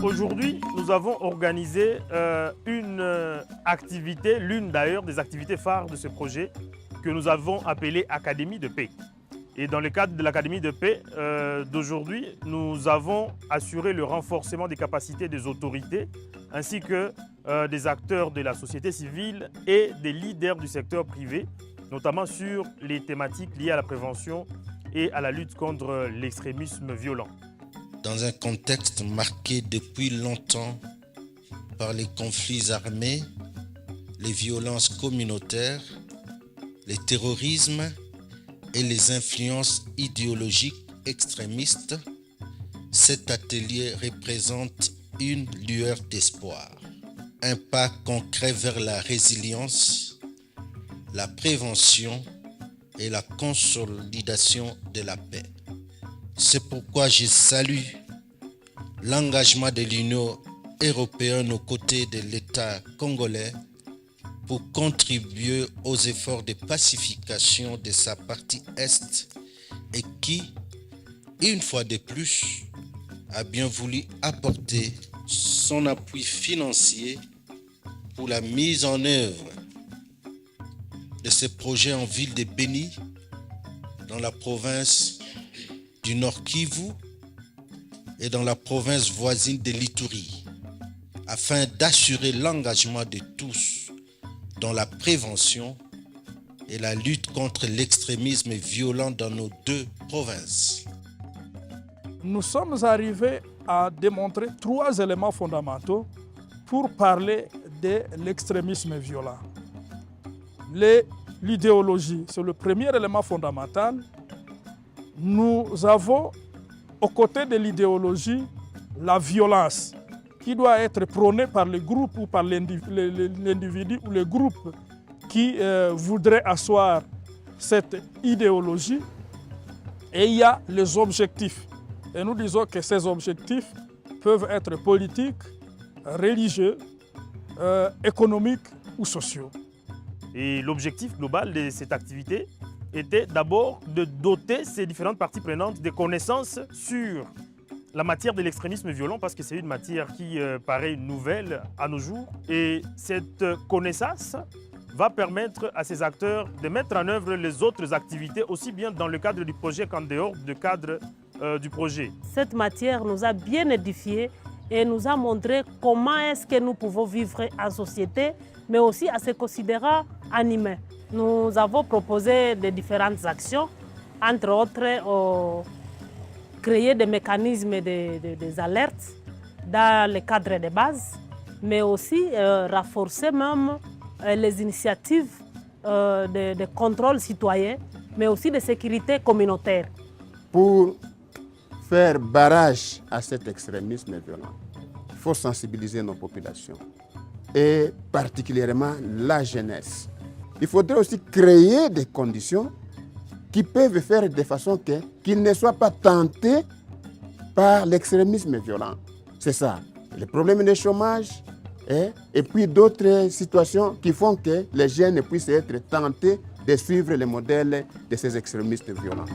aujourd'hui, nous avons organisé une activité, l'une d'ailleurs des activités phares de ce projet, que nous avons appelée Académie de paix. Et dans le cadre de l'Académie de paix d'aujourd'hui, nous avons assuré le renforcement des capacités des autorités ainsi que des acteurs de la société civile et des leaders du secteur privé, notamment sur les thématiques liées à la prévention et à la lutte contre l'extrémisme violent. Dans un contexte marqué depuis longtemps par les conflits armés, les violences communautaires, les terrorismes et les influences idéologiques extrémistes, cet atelier représente une lueur d'espoir, un pas concret vers la résilience, la prévention et la consolidation de la paix. C'est pourquoi je salue l'engagement de l'Union européenne aux côtés de l'État congolais pour contribuer aux efforts de pacification de sa partie Est et qui, une fois de plus, a bien voulu apporter son appui financier pour la mise en œuvre de ce projet en ville de Beni, dans la province du Nord Kivu et dans la province voisine de l'Ituri, afin d'assurer l'engagement de tous dans la prévention et la lutte contre l'extrémisme violent dans nos deux provinces. Nous sommes arrivés à démontrer 3 éléments fondamentaux pour parler de l'extrémisme violent. L'idéologie, c'est le premier élément fondamental. Nous avons, aux côtés de l'idéologie, la violence qui doit être prônée par le groupe ou par l'individu ou le groupe qui voudrait asseoir cette idéologie. Et il y a les objectifs. Et nous disons que ces objectifs peuvent être politiques, religieux, économiques ou sociaux. Et l'objectif global de cette activité était d'abord de doter ces différentes parties prenantes de connaissances sur la matière de l'extrémisme violent, parce que c'est une matière qui paraît nouvelle à nos jours. Et cette connaissance va permettre à ces acteurs de mettre en œuvre les autres activités, aussi bien dans le cadre du projet qu'en dehors du cadre du projet. Cette matière nous a bien édifiés et nous a montré comment est-ce que nous pouvons vivre en société, mais aussi à se considérer en humain. Nous avons proposé de différentes actions, entre autres créer des mécanismes des alertes dans le cadre de base, mais aussi renforcer même les initiatives de contrôle citoyen, mais aussi de sécurité communautaire. Pour faire barrage à cet extrémisme violent, il faut sensibiliser nos populations, et particulièrement la jeunesse. Il faudrait aussi créer des conditions qui peuvent faire de façon qu'ils ne soient pas tentés par l'extrémisme violent. C'est ça, le problème du chômage et puis d'autres situations qui font que les jeunes puissent être tentés de suivre le modèle de ces extrémistes violents.